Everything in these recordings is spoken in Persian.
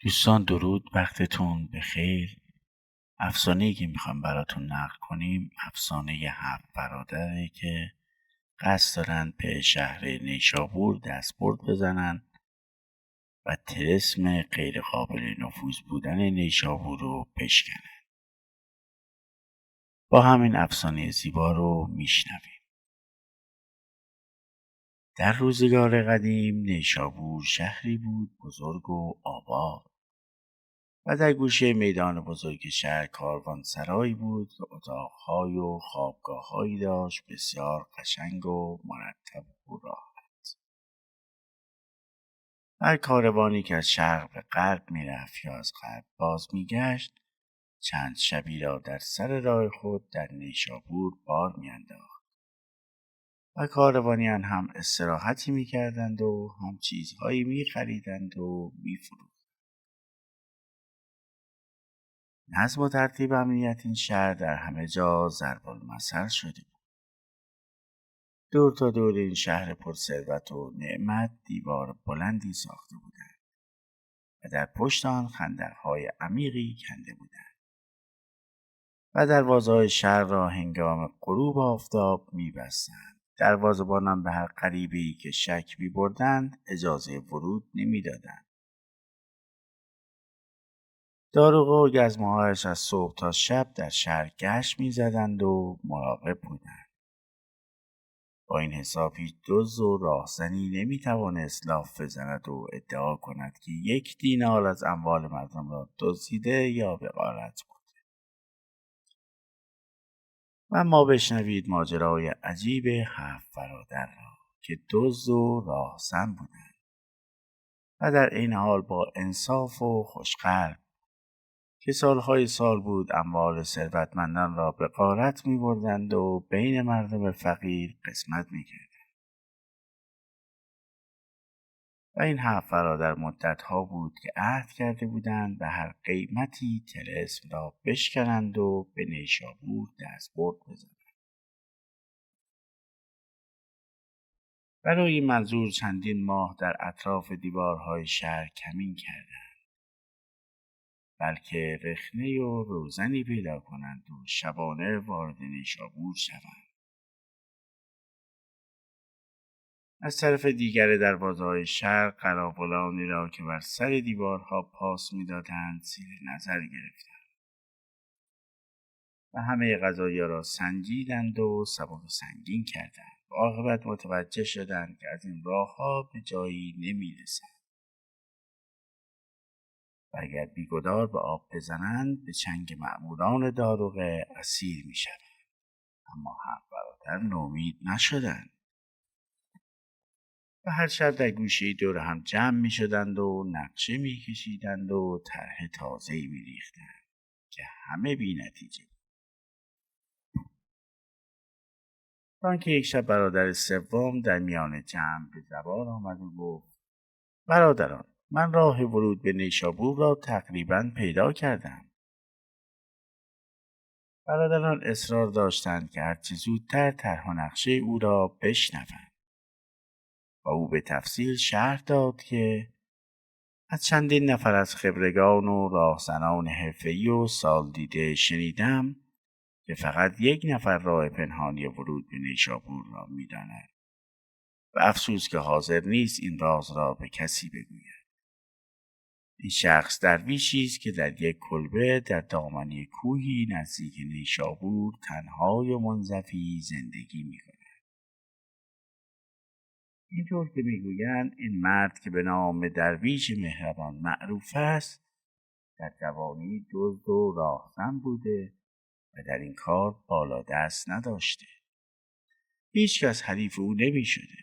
دوستان درود، وقتتون بخیر. افسانه‌ای که میخوام براتون نقل کنیم افسانه 7 برادره که قصد دارن به شهر نیشابور دستبرد بزنن و طلسم غیر قابل نفوذ بودن نیشابور رو بشکنن. با همین افسانه زیبا رو میشنویم. در روزگار قدیم نیشابور شهری بود بزرگ و آباد و در گوشه میدان بزرگ شهر کاروانسرایی بود که اتاقهای و خوابگاههایی داشت بسیار قشنگ و مرتب و راحت. هر کاروانی که از شرق به غرب میرفت یا از غرب باز میگشت چند شبی را در سر راه خود در نیشابور بار میانداخت و کاروانیان هم استراحتی میکردند و هم چیزهایی میخریدند و میفروختند. نظم و ترتیب و امنیت این شهر در همه جا ضرب المثل شده بود. دور تا دور این شهر پرثروت و نعمت دیوار بلندی ساخته بودند و در پشت آن خندقهای عمیقی کنده بودند و دروازه‌های شهر را هنگام غروب آفتاب می‌بستند. دروازه‌بانان به هر غریبه‌ای که شک می‌بردند اجازه ورود نمی‌دادند. داروغه و گزمه‌هایش از صبح تا شب در شهر گشت می‌زدند و مراقب بودند. با این حساب هیچ دزد و راهزنی نمی‌توانست لاف بزند و ادعا کند که 1 دینار از اموال مردم را دزدیده یا به غارت برده. و اما بشنوید ماجرای عجیب 7 برادر را که دزد و راهزن بودند و در این حال با انصاف و خوشقلب که سالهای سال بود اموال ثروتمندان را به غارت می‌بردند و بین مردم فقیر قسمت می‌کردند. و این 7 برادر مدت‌ها بود که عهد کرده بودند به هر قیمتی طلسم را بشکنند و به نیشابور دستبرد بزنند. برای این منظور چندین ماه در اطراف دیوارهای شهر کمین کردند، بلکه رخنه و روزنی پیدا کنند و شبانه وارد نیشابور شوند. از طرف دیگر دروازه‌های شهر قلاولانی را که بر سر دیوارها پاس می‌دادند زیر نظر گرفتند و همه قضایا را سنجیدند و سبک و سنگین کردند. و عاقبت متوجه شدند که از این راه‌ها به جایی نمی‌رسند و اگر بیگدار به آب بزنند به چنگ مأموران داروغه اسیر می‌شوند. اما 7 برادر نومید نشدند و هر شب در گوشه‌ای دور هم جمع می‌شدند و نقشه می‌کشیدند و طرح تازه‌ای می‌ریختند که همه بی‌نتیجه بود. تا آنکه یک شب برادر سوم در میان جمع به زبان آمد و گفت: برادران، من راه ورود به نیشابور را تقریباً پیدا کردم. برادران اصرار داشتند که هرچه زودتر طرح و نقشه او را بشنوند و او به تفصیل شرح داد که از چندین نفر از خبرگان و راهزنان حرفه‌ای و سالدیده شنیدم که فقط 1 نفر راه پنهانی ورود به نیشابور را می‌داند و افسوس که حاضر نیست این راز را به کسی بگوید. این شخص درویشی است که در یک کلبه در دامنه کوهی نزدیک نیشابور تنها و منزوی زندگی می‌کند. اینطور که میگویند این مرد که به نام درویش مهربان معروف است در جوانی دزد و راهزن بوده و در این کار بالا دست نداشته. هیچ کس حریف او نمی شده.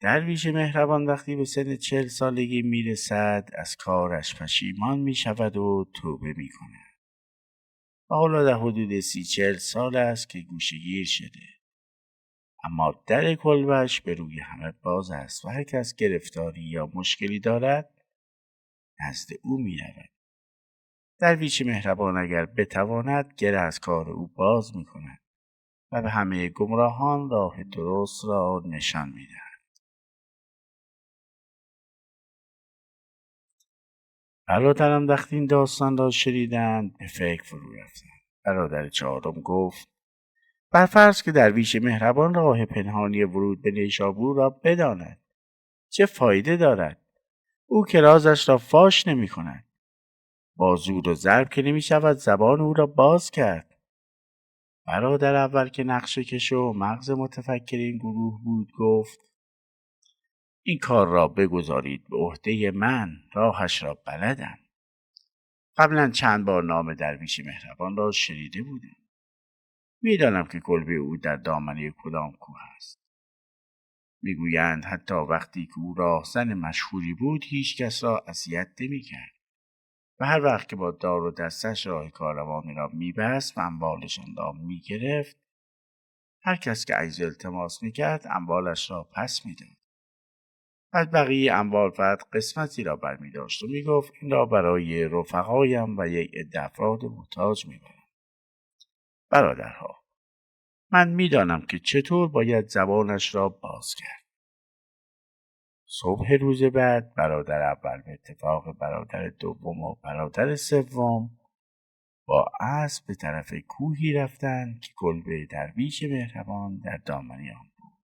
درویش مهربان وقتی به سن 40 سالگی می رسد از کارش پشیمان می شود و توبه می کند. و حالا در حدود 30-40 سال است که گوشه‌گیر شده. اما در کلبش به روی همه باز است و هر کس گرفتاری یا مشکلی دارد نزد او می رود. درویش مهربان اگر بتواند گره از کار او باز می کند و به همه گمراهان راه درست را نشان می دهد. برادرم وقتی این داستان را شنیدند به فکر فرو رفتند. برادر چهارم گفت بر فرض که درویش مهربان راه پنهانی ورود به نیشابور را بداند، چه فایده دارد؟ او که رازش را فاش نمی کند. با زور و ضرب که نمی شود زبان او را باز کرد. برادر اول که نقشه کش و مغز متفکر این گروه بود گفت این کار را بگذارید به عهده من، راهش را بلدم. قبلا چند بار نام درویش مهربان را شنیده بودم. میدانم که کلبه او در دامنه کدام کوه است. میگویند حتی وقتی که او راهزن مشهوری بود هیچ کس را اذیت نمی‌کرد و هر وقت که با دار و دستش راه کاروانی را میبست و اموالشان را میگرفت، هر کس که عجز التماس میکرد اموالش را پس میداد. از بقیه اموال فقط قسمتی را برمیداشت و میگفت این را برای رفقایم و یک عده افراد محتاج میبرم. برادرها، من میدانم که چطور باید زبانش را باز کرد. صبح روز بعد برادر اول به اتفاق برادر دوم و برادر سوم با اسب به طرف کوهی رفتند که کلبه درویش مهربان در دامنه آن بود.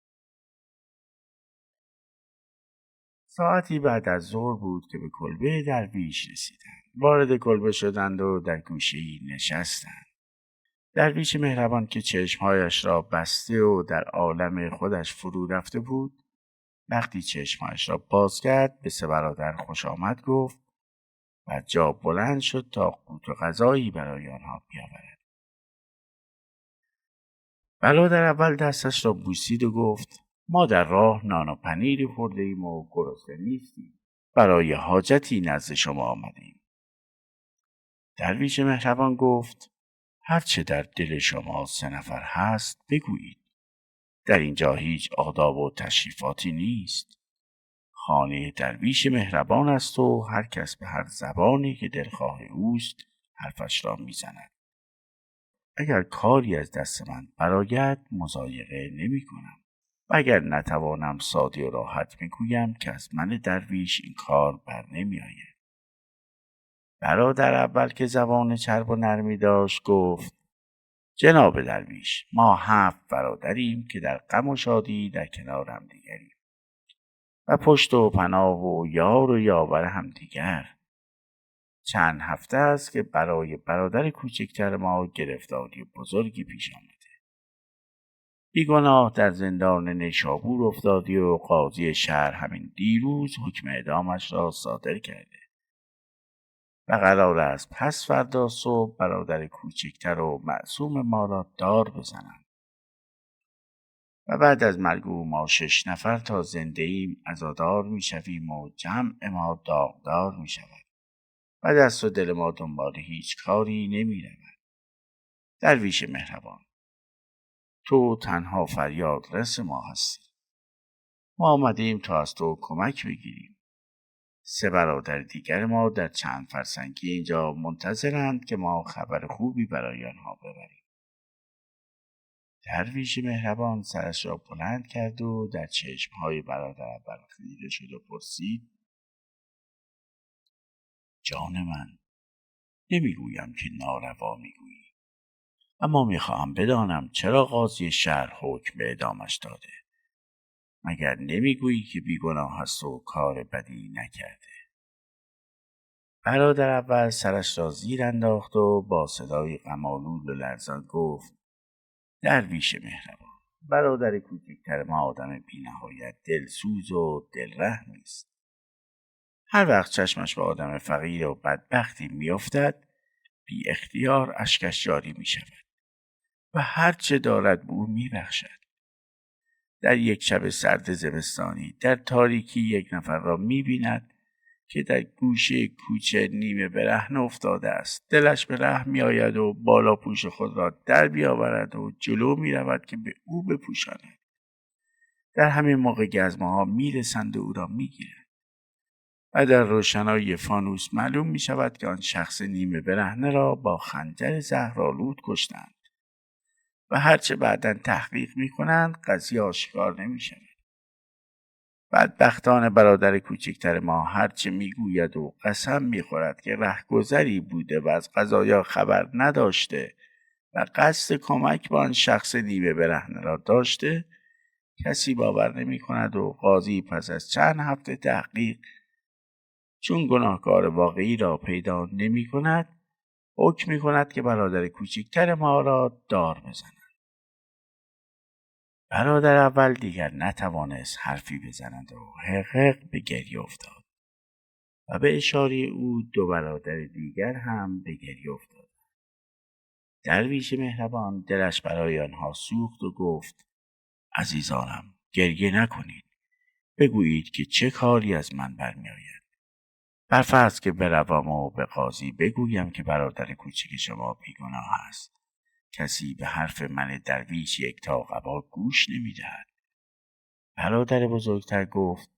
ساعتی بعد از ظهر بود که به کلبه درویش رسیدند. وارد کلبه شدند و در گوشه‌ای نشستند. درویش مهربان که چشمهایش را بسته و در عالم خودش فرو رفته بود، وقتی چشمهایش را باز کرد به سه برادر خوش آمد گفت و جا بلند شد تا قوت و غذایی برای آنها بیاورد. برادر اول دستش را بوسید و گفت ما در راه نان و پنیری خورده ایم و گرسنه نیستیم. برای حاجتی نزد شما آمدیم. درویش مهربان گفت هرچه در دل شما سه نفر هست بگویید. در اینجا هیچ آداب و تشریفاتی نیست. خانه درویش مهربان است و هر کس به هر زبانی که دلخواه اوست حرفش را میزند. اگر کاری از دست من برآید مضایقه نمی کنم و اگر نتوانم ساده و راحت میگویم که از من درویش این کار بر نمی آید. برادر اول که زبان چرب و نرمی داشت گفت جناب درویش، ما 7 برادریم که در غم و شادی در کنار هم دیگریم و پشت و پناه و یار و یاور همدیگر. چند هفته است که برای برادر کوچکتر ما گرفتاری بزرگی پیش آمده. بیگناه در زندان نیشابور افتادی و قاضی شهر همین دیروز حکم اعدامش را صادر کرده و قرار است پس فردا صبح برادر کوچکتر و معصوم ما را دار بزنند و بعد از مرگ او ما 6 نفر تا زنده ایم عزادار می شویم و جمع ما داغدار می شود و دست و دل ما دنبال هیچ کاری نمی رود. درویش مهربان، تو تنها فریاد رس ما هستی. ما آمدیم تا از تو کمک بگیریم. 3 برادر دیگر ما در چند فرسنگی اینجا منتظرند که ما خبر خوبی برای آنها ببریم. درویش مهربان سرش را بلند کرد و در چشمهای برادر اول خیره شد و پرسید جان من، نمیگویم که ناروا میگویی، اما میخواهم بدانم چرا قاضی شهر حکم به اعدامش داده؟ مگر نمیگویی که بیگناه است و کار بدی نکرده؟ برادر اول سرش را زیر انداخت و با صدای غم‌آلود و لرزان گفت درویش مهربان، برادر کوچکتر ما آدم بی‌نهایت دلسوز و دلرحمی است. هر وقت چشمش به آدم فقیر و بدبختی میافتد بی اختیار اشکش جاری می شود و هر چه دارد به او می بخشد. در یک شب سرد زمستانی در تاریکی یک نفر را می بیند که در گوشه کوچه نیمه برهنه افتاده است. دلش به رحم می آید و بالا پوش خود را در بیاورد و جلو می رود که به او بپوشاند. در همین موقع گزمه ها می رسند و او را می گیرند و در روشنایی فانوس معلوم می شود که آن شخص نیمه برهنه را با خنجر زهرآلود کشتند و هرچه بعداً تحقیق می کنند قضیه آشکار نمی شود. بدبختانه برادر کوچکتر ما هرچه میگوید و قسم میخورد که رهگذری بوده و از قضایا خبر نداشته و قصد کمک با آن شخص دیو برهنه را داشته، کسی باور نمی کند و قاضی پس از چند هفته تحقیق، چون گناهکار واقعی را پیدا نمی کند، حکم می کند که برادر کوچکتر ما را دار بزند. برادر اول دیگر نتوانست حرفی بزند و حق به گریه افتاد و به اشاره او دو برادر دیگر هم به گریه افتاد. درویش مهربان دلش برای آنها سوخت و گفت: عزیزانم، گریه نکنید. بگویید که چه کاری از من برمیآید. برفرض که بروم و به قاضی بگویم که برادر کوچک شما بیگناه است. کسی به حرف من درویش یک تا قبا گوش نمیدهد. برادر بزرگتر گفت: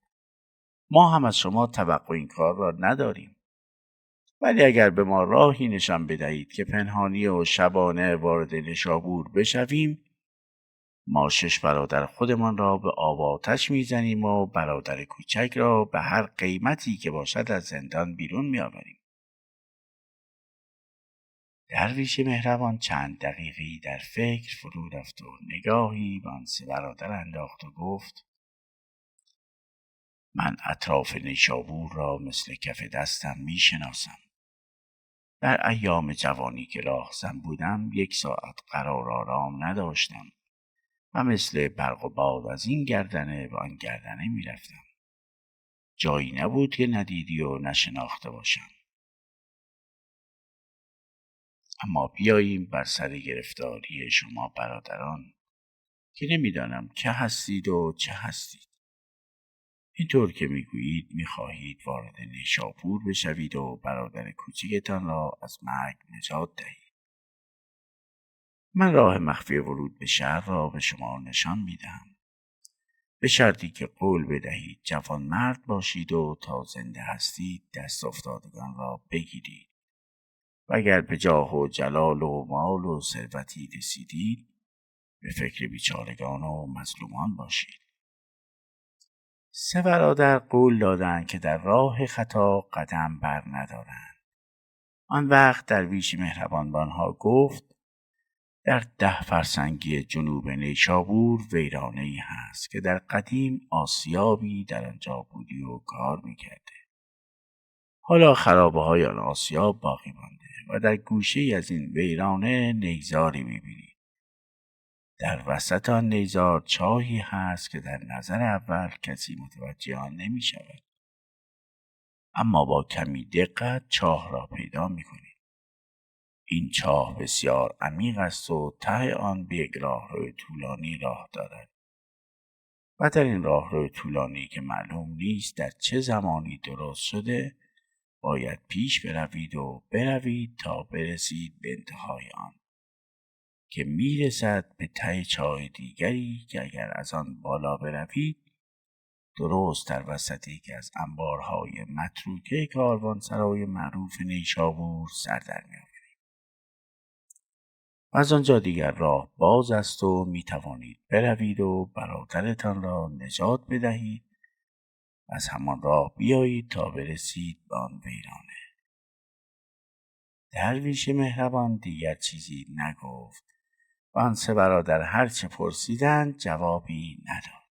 ما هم از شما توقع این کار را نداریم، ولی اگر به ما راهی نشان بدهید که پنهانی و شبانه وارد نشابور بشویم، ما 6 برادر خودمان را به آب و آتش میزنیم و برادر کوچک را به هر قیمتی که باشد از زندان بیرون میآوریم. درویش مهربان چند دقیقی در فکر فرو رفت و نگاهی به آن 3 برادر انداخت و گفت: من اطراف نیشابور را مثل کف دستم میشناسم. در ایام جوانی که راهزن بودم 1 ساعت قرار آرام نداشتم و مثل برق و باد از این گردنه و آن گردنه میرفتم. جایی نبود که ندیدی و نشناخته باشم. اما بیاییم بر سر گرفتاری شما برادران که نمیدانم که هستید و چه هستید. اینطور که میگویید میخواهید وارد نیشابور بشوید و برادر کوچکتان را از مرگ نجات دهید. من راه مخفی ورود به شهر را به شما نشان میدهم، به شرطی که قول بدهید جوان مرد باشید و تا زنده هستید دست افتادگان را بگیرید و اگر به جاه و جلال و مال و ثروتی رسیدید به فکر بیچارگان و مظلومان باشید. 3 برادر قول دادند که در راه خطا قدم بر ندارند. آن وقت درویش مهربان به آنها گفت: در 10 فرسنگی جنوب نیشابور ویرانه‌ای هست که در قدیم آسیابی در آنجا بودی و کار میکرده. حالا خرابه‌های آن آسیاب باقی مانده و در گوشه‌ای از این ویرانه نیزاری میبینید. در وسط آن نیزار چاهی هست که در نظر اول کسی متوجه آن نمیشود، اما با کمی دقت چاه را پیدا میکنید. این چاه بسیار عمیق است و ته آن به یک راهرو طولانی راه دارد و در این راهرو طولانی که معلوم نیست در چه زمانی درست شده باید پیش بروید و بروید تا برسید به انتهای آن که میرسد به ته چاه دیگری که اگر از آن بالا بروید درست در وسط یکی از انبارهای متروکه کاروانسرای معروف نیشابور سر در می‌آورید. و از آنجا دیگر راه باز است و می توانید بروید و برادرتان را نجات بدهید و از همان راه بیایید تا برسید به آن ویرانه. درویش مهربان دیگر چیزی نگفت و آن 3 برادر هرچه پرسیدند جوابی نداد.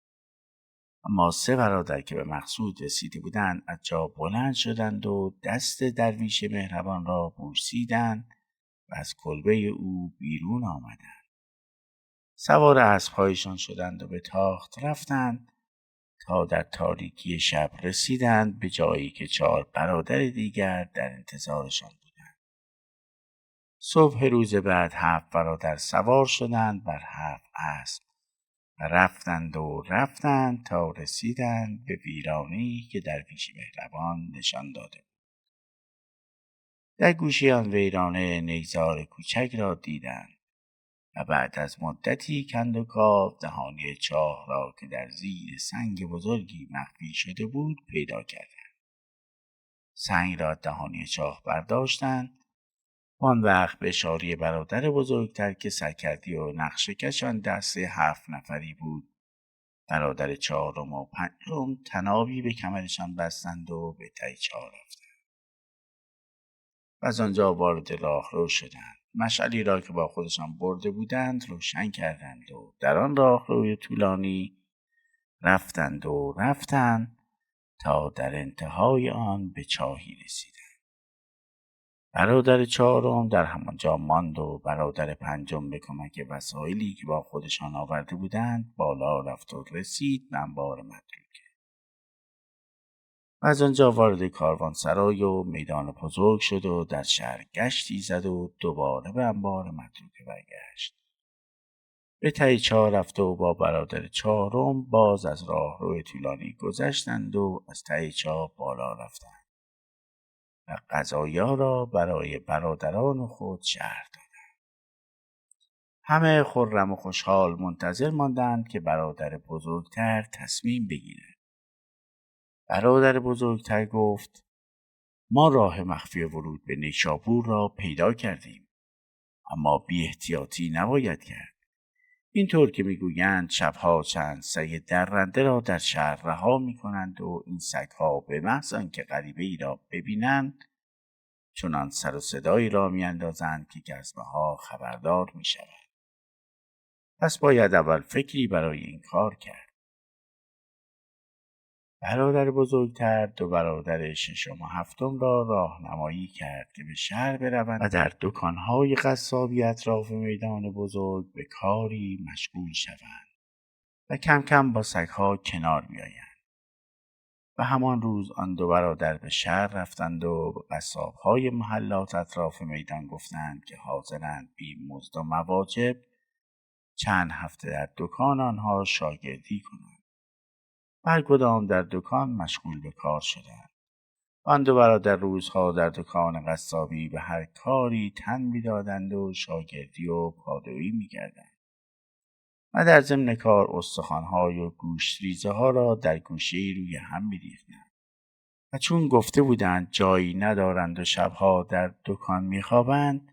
اما 3 برادر که به مقصود رسیده بودند از جا بلند شدند و دست درویش مهربان را بوسیدند و از کلبه او بیرون آمدند. سوار اسب‌هایشان شدند و به تاخت رفتند تا در تاریکی شب رسیدند به جایی که 4 برادر دیگر در انتظارشان بودند. صبح روز بعد 7 برادر سوار شدند بر 7 اسب و رفتند تا رسیدند به ویرانه‌ای که درویش مهربان نشان داده بود. در گوشه آن ویرانه نیزار کوچک را دیدند و بعد از مدتی کند و کاو دهانی چاه را که در زیر سنگ بزرگی مخفی شده بود پیدا کردند. سنگ را دهانی چاه برداشتند. آن وقت به اشاره برادر بزرگتر که سرکردی و نقشه کش آن دسته 7 نفری بود برادر چهارم و پنجم طنابی به کمرشان بستند و به تای چاه رفتند و از آنجا وارد راهرو شدند. مشعلی را که با خودشان برده بودند روشن کردند و در آن راهروی طولانی رفتند تا در انتهای آن به چاهی رسیدند. برادر چهارم در همانجا ماند و برادر پنجم به کمک وسایلی که با خودشان آورده بودند بالا رفت و رسید به انبار متروکه و از آنجا وارد کاروانسرای و میدان بزرگ شد و در شهر گشتی زد و دوباره به انبار متروکه برگشت. به تای چاه رفت و با برادر چهارم باز از راهرو طولانی گذشتند و از تای چاه بالا رفتند و غذایا را برای برادران خود شهر دادند. همه خرم و خوشحال منتظر ماندند که برادر بزرگتر تصمیم بگیرد. برادر بزرگتر گفت: ما راه مخفی ورود به نیشابور را پیدا کردیم، اما بی احتیاطی نباید کرد. اینطور که میگویند شبها چند سگ درنده را در شهر رها میکنند و این سگها به محض آنکه غریبه ای را ببینند چنان سر و صدایی را میاندازند که گزمه ها خبردار میشوند. پس باید اول فکری برای این کار کرد. برادر بزرگتر دو برادر ششم و هفتم را راهنمایی کرد که به شهر بروند و در دکانهای قصابی اطراف میدان بزرگ به کاری مشغول شوند و کم کم با سگها کنار بیایند. و همان روز آن دو برادر به شهر رفتند و به قصابهای محلات اطراف میدان گفتند که حاضرند بی مزد و مواجب چند هفته در دکان آنها شاگردی کنند. هر کدام در دکان مشغول به کار شدند. آن دو برادر روزها در دکان قصابی به هر کاری تن می‌دادند و شاگردی و پادویی می‌کردند و در ضمن کار استخوان‌های و گوشت‌ریزه‌ها را در گوشه‌ای روی هم می‌ریختند. و چون گفته بودند جایی ندارند و شبها در دکان می‌خوابند،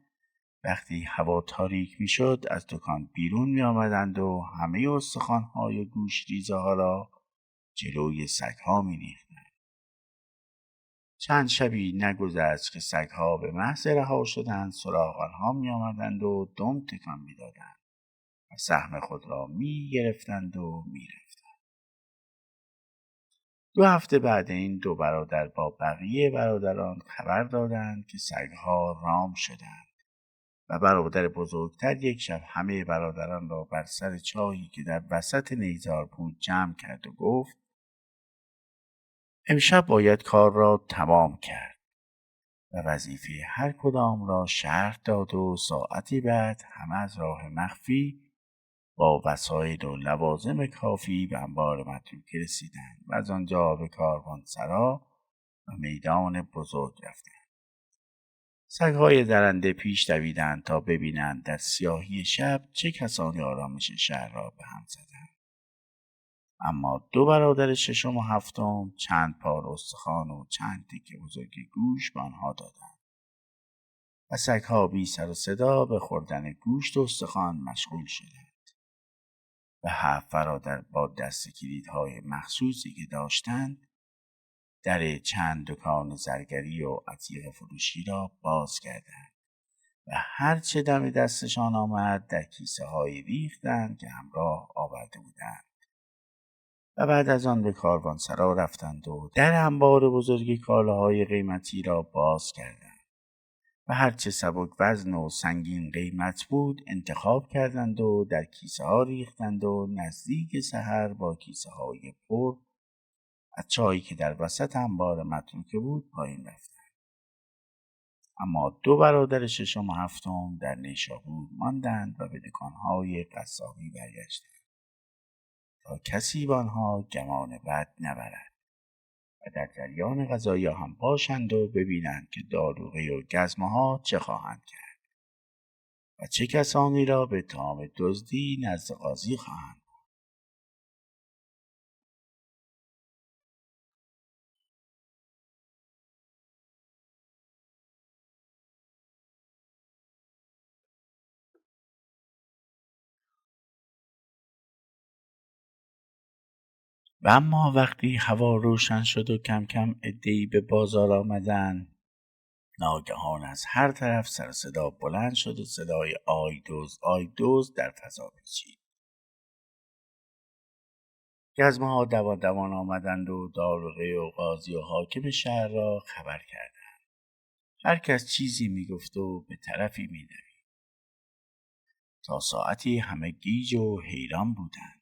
وقتی هوا تاریک می‌شد از دکان بیرون می‌آمدند و همه استخوان‌های و گوشت‌ریزه‌ها را جلوی سگ‌ها می‌ریختند. چند شبی نگذشت که سگ‌ها به محض رها شدن سراغ آنها می‌آمدند و دم تکان می‌دادند و سهم خود را می‌گرفتند و می‌رفتند. 2 هفته بعد این دو برادر با بقیه برادران خبر دادند که سگ‌ها رام شدند و برادر بزرگتر یک شب همه برادران را بر سر چاهی که در وسط نیزار بود جمع کرد و گفت: امشب باید کار را تمام کرد و وظیفه هر کدام را شرح داد و ساعتی بعد همه از راه مخفی با وسایل و لوازم کافی به انبار متروکه رسیدند و از آنجا به کاروانسرا و میدان بزرگ رفتند. سگ‌های درنده پیش دویدند تا ببینند در سیاهی شب چه کسانی آرامش شهر را به هم زدند. اما دو برادر ششم و هفتم چند پار استخوان و چند تکه بزرگ گوش به آنها دادند و سگ‌ها بی سر و صدا به خوردن گوشت و استخوان مشغول شدند. و 7 برادر با دست کلیدهای مخصوصی که داشتند در چند دکان زرگری و عتیق فروشی را باز کردند و هر چه دم دستشان آمد در کیسه های ریختند که همراه آورده بودند و بعد از آن به کاروانسرا رفتند و در انبار بزرگ کالاهای قیمتی را باز کردند و هر چه سبک وزن و سنگین قیمت بود انتخاب کردند و در کیسه ها ریختند و نزدیک سحر با کیسه های پر از چایی که در وسط انبار متروکه بود پایین رفتند. اما دو برادر ششم و هفتم در نیشابور ماندند و به دکانهای قصابی برگشتند تا کسی به آنها گمان بد نبرد و در جریان قضایا هم باشند و ببینند که داروغه و گزمه ها چه خواهند کرد و چه کسانی را به اتهام دزدی نزد قاضی خواهند و اما وقتی هوا روشن شد و کم کم عده‌ای به بازار آمدند، ناگهان از هر طرف سر و صدا بلند شد و صدای آی دزد آی دزد در فضا پیچید. گزمه‌ها دوان دوان آمدند و داروغه و قاضی و حاکم شهر را خبر کردند. هر کس چیزی میگفت و به طرفی می‌دوید. تا ساعتی همه گیج و حیران بودند.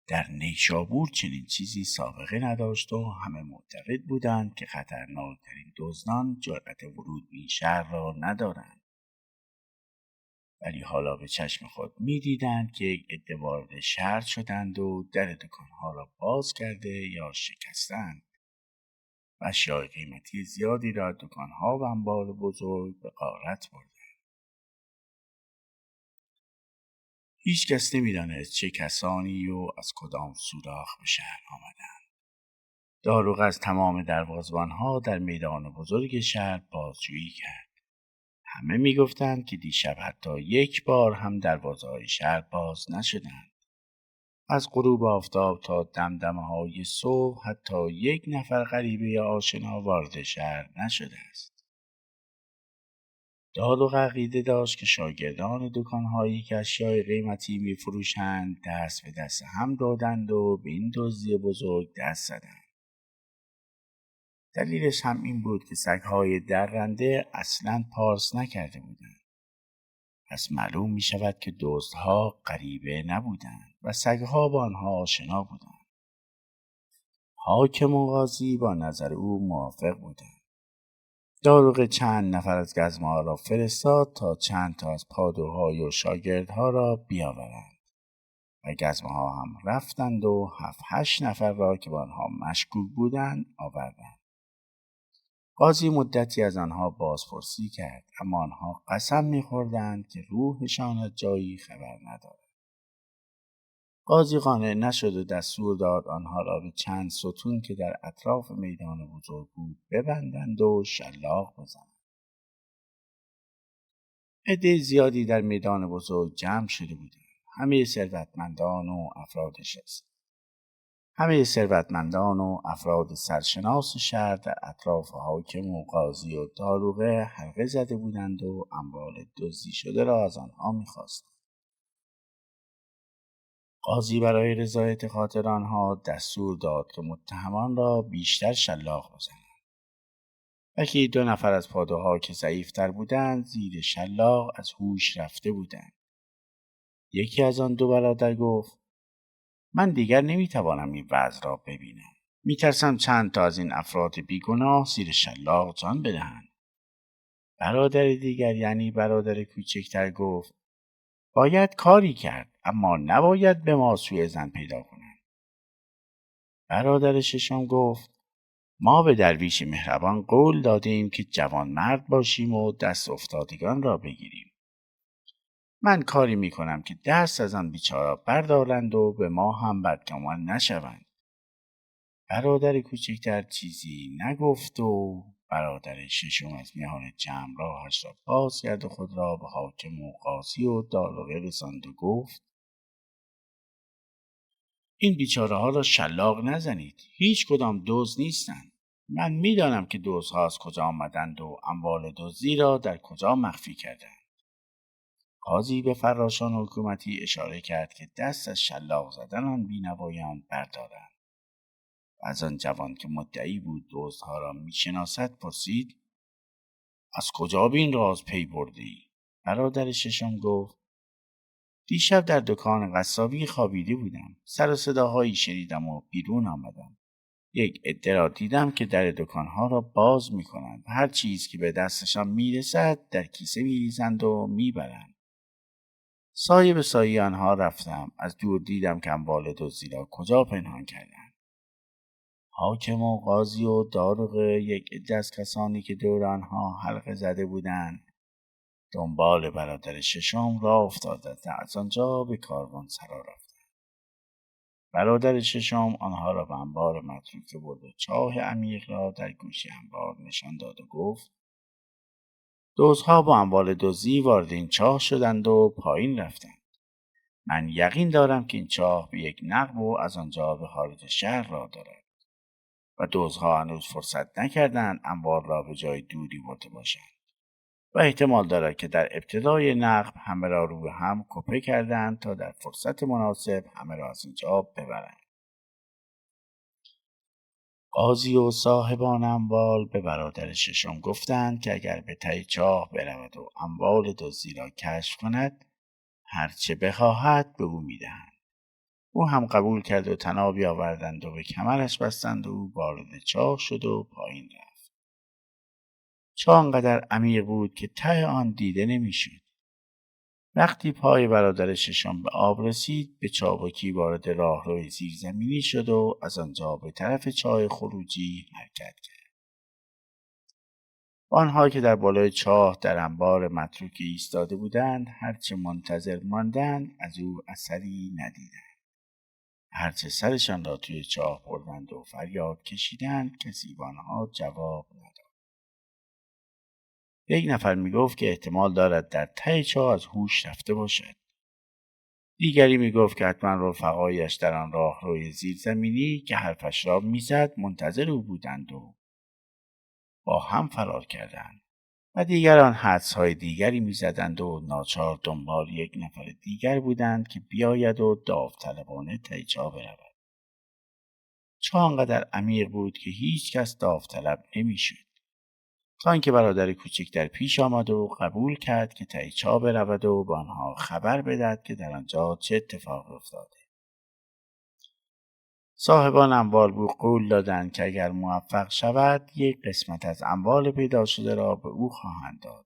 در نیشابور چنین چیزی سابقه نداشت و همه معتقد بودند که خطرناکترین دزدان جرأت ورود به این شهر را ندارند. ولی حالا به چشم خود می‌دیدند که یک عده وارد شهر شدند و در دکان‌ها را باز کرده یا شکستند و اشیاء قیمتی زیادی را دکان‌ها و انبار بزرگ به غارت بردند. هیچ کس نمی‌دانست چه کسانی و از کدام سوراخ به شهر آمدند. داروغ از تمام دروازه‌بان‌ها در میدان بزرگ شهر بازجویی کرد. همه می‌گفتند که دیشب حتی یک بار هم دروازه‌های شهر باز نشدند. از غروب آفتاب تا دمدمه‌های صبح حتی یک نفر غریبه یا آشنا وارد شهر نشده است. داروغ عقیده داشت که شاگردان دکان‌هایی که اشیاء قیمتی می‌فروشند دست به دست هم دادند و به این دزدی بزرگ دست زدند. دلیلش هم این بود که سگ‌های درنده اصلاً پارس نکرده بودند. پس معلوم می شود که دزدها غریبه نبودند و سگ‌ها با آنها آشنا بودند. حاکم و قاضی با نظر او موافق بودند. داروغ چند نفر از گزمه‌ها را فرستاد تا چند تا از پادوهای و شاگردها را بیاورند و گزمه‌ها هم رفتند و 7-8 نفر را که با آنها مشکوک بودند آوردند. قاضی مدتی از آنها بازپرسی کرد، اما آنها قسم می‌خوردند که روحشان از جایی خبر ندارد. قاضی قانع نشد و دستور داد آنها را به چند ستون که در اطراف میدان بزرگ بود ببندند و شلاق بزنند. عده زیادی در میدان بزرگ جمع شده بودند. همه ثروتمندان و افراد سرشناس شهر در اطراف حاکم و قاضی و داروغه حلقه زده بودند و اموال دزدی شده را از آنها می‌خواستند. قاضی برای رضایت خاطر آنها دستور داد که متهمان را بیشتر شلاق بزنند. یکی 2 نفر از پادوها که ضعیفتر بودند زیر شلاق از هوش رفته بودند. یکی از آن 2 برادر گفت: من دیگر نمیتوانم این وضع را ببینم. میترسم چند تا از این افراد بیگناه زیر شلاق جان بدهند. برادر دیگر یعنی برادر کوچکتر گفت: باید کاری کرد، اما نباید به ما سوء ظن پیدا کنند. برادر ششم گفت: ما به درویش مهربان قول دادیم که جوان مرد باشیم و دست افتادگان را بگیریم. من کاری میکنم که دست از آن بیچارا بردارند و به ما هم بدگمان نشوند. برادر کوچکتر چیزی نگفت و برادر ششم از میان جمع راهش را باز کرد و خود را به حاکم و قاضی و داروغه رساند و گفت: این بیچاره ها را شلاق نزنید. هیچ کدام دزد نیستند. من میدانم که دزدها از کجا آمدند و اموال دزدی را در کجا مخفی کردند. قاضی به فراشان حکومتی اشاره کرد که دست از شلاق زدن آن بینوایان بردارند. از آن جوان که مدعی بود دزدها را میشناسد پرسید: از کجا به این راز پی بردی؟ برادر ششم گفت: دیشب در دکان قصابی خوابیده بودم. سر و صداهایی شنیدم و بیرون آمدم. یک عده را دیدم که در دکانها را باز میکنند و هر چیز که به دستشان میرسد در کیسه میریزند و میبرند. سایه به سایه آنها رفتم. از دور دیدم که اموال دزدی را کجا پنهان کردند. حاکم و قاضی و داروغه یک عده از کسانی که دور آنها حلقه زده بودند دنبال برادر ششم راه افتادند و از آنجا به کاروانسرا رفتند. برادر ششم آنها را به انبار متروکه برد و چاه عمیق را در گوشه انبار نشان داد و گفت: دزدها با اموال دزدی وارد این چاه شدند و پایین رفتند. من یقین دارم که این چاه به یک نقب و از آنجا به خارج شهر راه دارد و دزدها هنوز فرصت نکردند اموال را به جای دوری برده باشند و احتمال دارد که در ابتدای نقب همه را رو به هم کپه کردند تا در فرصت مناسب همه را از اینجا ببرند. قاضی و صاحبان اموال به برادر ششم گفتند که اگر به ته چاه برود و اموال دزدی را کشف کند هرچه بخواهد به او میدهند. او هم قبول کرد و طنابی آوردند و به کمرش بستند و او وارد چاه شد و پایین رفت. چاه آنقدر عمیق بود که ته آن دیده نمیشد. وقتی پای برادر ششم به آب رسید به چابکی وارد راهروی زیرزمینی شد و از آنجا به طرف چاه خروجی حرکت کرد. آنها که در بالای چاه در انبار متروکه ایستاده بودند هرچه منتظر ماندند از او اثری ندیدند. هرچه سرشان را توی چاه بردند و فریاد کشیدند کسی به آنها جواب نداد. یک نفر میگفت که احتمال دارد در ته چاه از هوش رفته باشد. دیگری میگفت که حتما رفقایش در آن راهروی زیرزمینی که حرفش را میزد منتظر او بودند و با هم فرار کردند و دیگران حدس‌های دیگری میزدند و ناچار دنبال یک نفر دیگر بودند که بیاید و داوطلبانه ته چاه برود. چاه آنقدر عمیق بود که هیچ کس داوطلب نمیشد تا اینکه برادر کوچک در پیش آمد و قبول کرد که ته چاه برود و به آنها خبر بدهد که در آنجا چه اتفاق افتاده. صاحبان اموال به قول دادند که اگر موفق شود یک قسمت از اموال پیدا شده را به او خواهند داد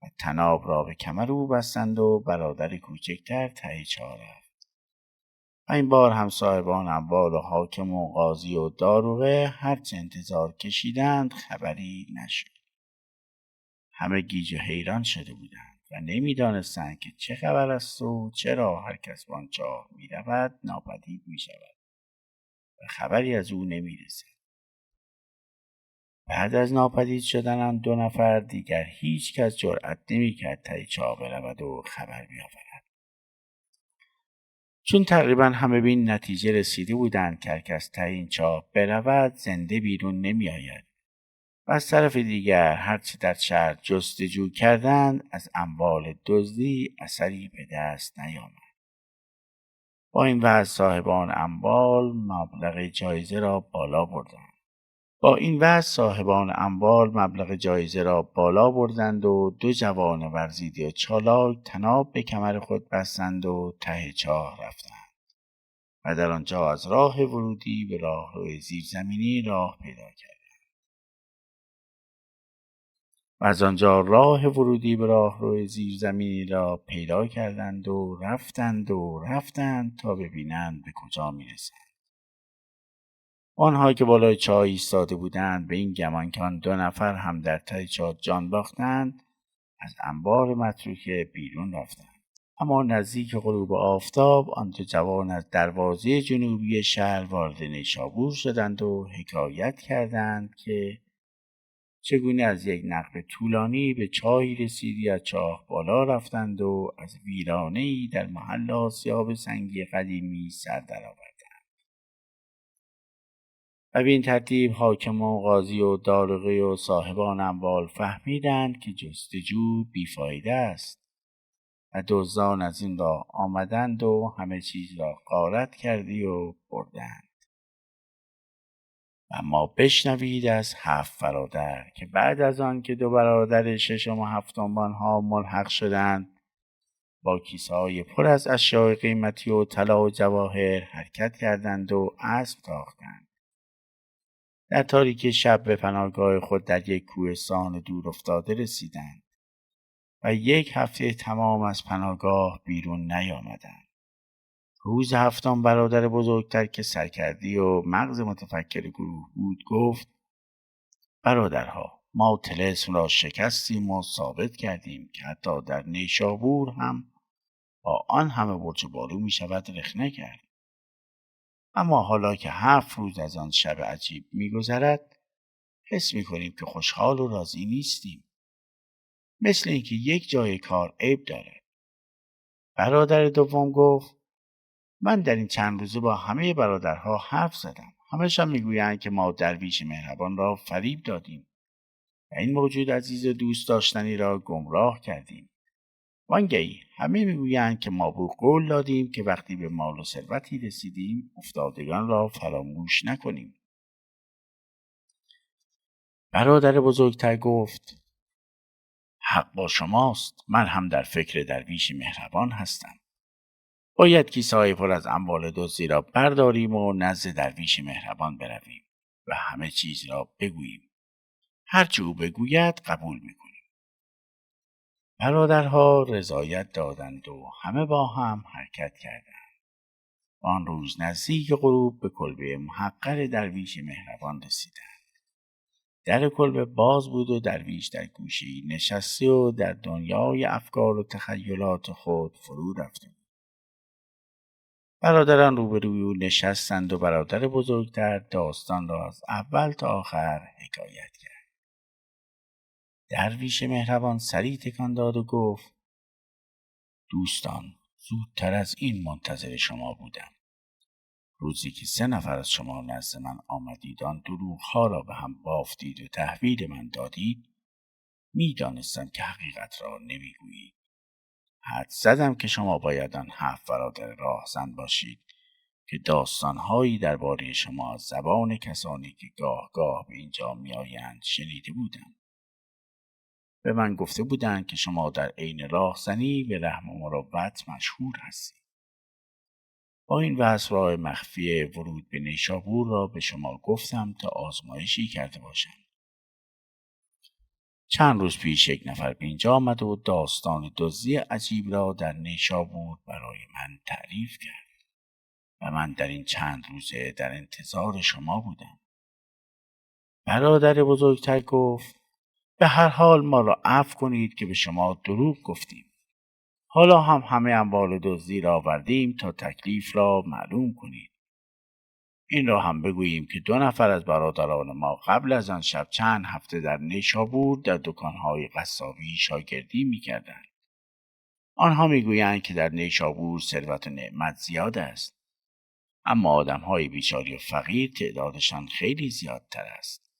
و طناب را به کمر او بستند و برادر کوچکتر ته چاه رفت. و این بار هم صاحبان اموال و حاکم و قاضی و داروغه هرچه انتظار کشیدند خبری نشد. همه گیج و حیران شده بودند و نمیدانستند که چه خبر است و چرا هر کس به آن چاه میرود ناپدید میشود و خبری از او نمیرسد. بعد از ناپدید شدن آن دو نفر دیگر هیچ کس جرأت نمی‌کرد ته چاه برود و خبر بیاورد. چون تقریبا همه به این نتیجه رسیده بودند که هر کس ته این چاه برود زنده بیرون نمی‌آید و از طرف دیگر هرچه در شهر جستجو کردند از اموال دزدی اثری به دست نیامد. با این وضع صاحبان اموال مبلغ جایزه را بالا بردند و دو جوان ورزیده و چالاک طناب به کمر خود بستند و ته چاه رفتند و در آنجا از راه ورودی به راهروی زیرزمینی راه پیدا کردند و رفتند تا ببینند به کجا میرسند. آنها که بالای چاه ایستاده بودند به این گمان که آن دو نفر هم در ته چاه جان باختند از انبار متروکه بیرون رفتند. اما نزدیک غروب آفتاب آن دو جوان از دروازه جنوبی شهر وارد نیشابور شدند و حکایت کردند که چگونه از یک نقب طولانی به چاهی رسیدی از چاه بالا رفتند و از ویرانه‌ای در محل آسیاب سنگی قدیمی سر درآوردند. و به این ترتیب حاکم و قاضی و داروغه و صاحبان اموال فهمیدند که جستجو بیفایده است و دزدان از این راه آمدند و همه چیز را غارت کردی و بردند. اما بشنوید از 7 برادر که بعد از آن که 2 برادر ششم و هفتم با آنها ملحق شدند با کیسه‌های پر از اشیاء قیمتی و طلا و جواهر حرکت کردند و اسب تاختند. در تاریکی شب به پناهگاه خود در یک کوهستان دور افتاده رسیدند و 1 هفته تمام از پناهگاه بیرون نیامدند. روز هفتم برادر بزرگتر که سرکردی و مغز متفکر گروه بود گفت: برادرها، ما طلسم را شکستیم و ثابت کردیم که حتی در نیشابور هم با آن همه برج و بارو می شود رخنه کرد. اما حالا که 7 روز از آن شب عجیب می گذرد حس می کنیم که خوشحال و راضی نیستیم. مثل اینکه یک جای کار عیب دارد. برادر دوم گفت من در این چند روزه با همه برادرها حرف زدم. همه‌شان میگویند که ما درویش مهربان را فریب دادیم و این موجود عزیز و دوست داشتنی را گمراه کردیم. وانگهی همه میگویند که ما به او قول دادیم که وقتی به مال و ثروتی رسیدیم افتادگان را فراموش نکنیم. برادر بزرگتر گفت حق با شماست. من هم در فکر درویش مهربان هستم. باید کیسه‌های پر از اموال دزدی را برداریم و نزد درویش مهربان برویم و همه چیز را بگوییم. هرچه او بگوید قبول میکنیم. برادرها رضایت دادند و همه با هم حرکت کردند. آن روز نزدیک غروب به کلبه محقر درویش مهربان رسیدند. در کلبه باز بود و درویش در گوشه‌ای نشسته و در دنیای افکار و تخیلات خود فرو رفته بود. برادران روبروی او نشستند و برادر بزرگتر داستان را از اول تا آخر حکایت کرد. درویش مهربان سری تکان داد و گفت دوستان، زودتر از این منتظر شما بودم. روزی که 3 نفر از شما نزد من آمدید آن دروغ‌ها را به هم بافتید و تحویل من دادید، می‌دانستم که حقیقت را نمی‌گویید. حدس زدم که شما باید آن 7 برادر راهزن باشید که داستان‌هایی درباره شما از زبان کسانی که گاه گاه به اینجا می‌آیند شنیده بودم. به من گفته بودند که شما در عین راهزنی به رحم و مروت مشهور هستید. با این وصف راه مخفی ورود به نیشابور را به شما گفتم تا آزمایشی کرده باشم. چند روز پیش یک نفر به اینجا آمد و داستان دزدی عجیب را در نیشابور برای من تعریف کرد و من در این چند روزه در انتظار شما بودم. برادر بزرگتر گفت به هر حال ما را عفو کنید که به شما دروغ گفتیم. حالا هم همه اموال دزدی را آوردیم تا تکلیف را معلوم کنید. این را هم بگوییم که 2 نفر از برادران ما قبل از آن شب چند هفته در نیشابور در دکانهای قصابی شاگردی می‌کردند. آنها میگویند که در نیشابور ثروت و نعمت زیاد است، اما آدم‌های بیچاره و فقیر تعدادشان خیلی زیادتر است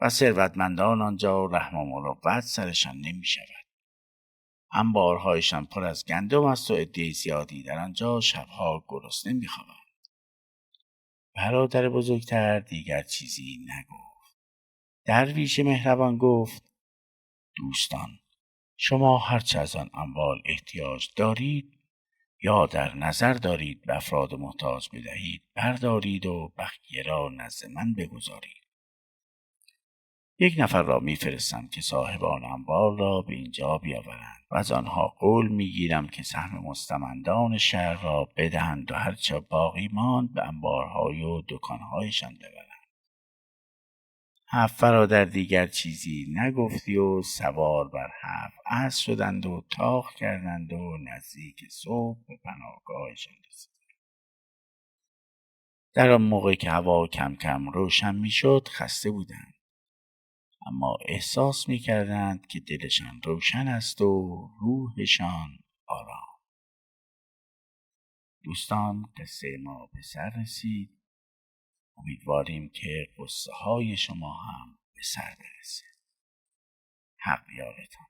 و ثروتمندان آنجا رحم و مروت سرشان نمی‌شود. انبارهایشان پر از گندم است و عده زیادی در آنجا شبها گرسنه می‌خوابند. برادر بزرگتر دیگر چیزی نگفت. درویش مهربان گفت دوستان، شما هرچه از آن اموال احتیاج دارید یا در نظر دارید به افراد محتاج بدهید بردارید و بقیه را نزد من بگذارید. 1 نفر را میفرستم که صاحبان اموال را به اینجا بیاورند و از آنها قول میگیرم که سهم مستمندان شهر را بدهند و هرچه باقی ماند به انبارهای و دکانهایشان ببرند. 7 برادر دیگر چیزی نگفتی و سوار بر 7 اسب شدند و تاخت کردند و نزدیک صبح به پناهگاهشان رسیدند. در آن موقع که هوا کم کم روشن میشد خسته بودند، اما احساس می‌کردند که دلشان روشن است و روحشان آرام. دوستان، قصه ما به سر رسید. امیدواریم که قصه های شما هم به سر برسه. حق یارتان.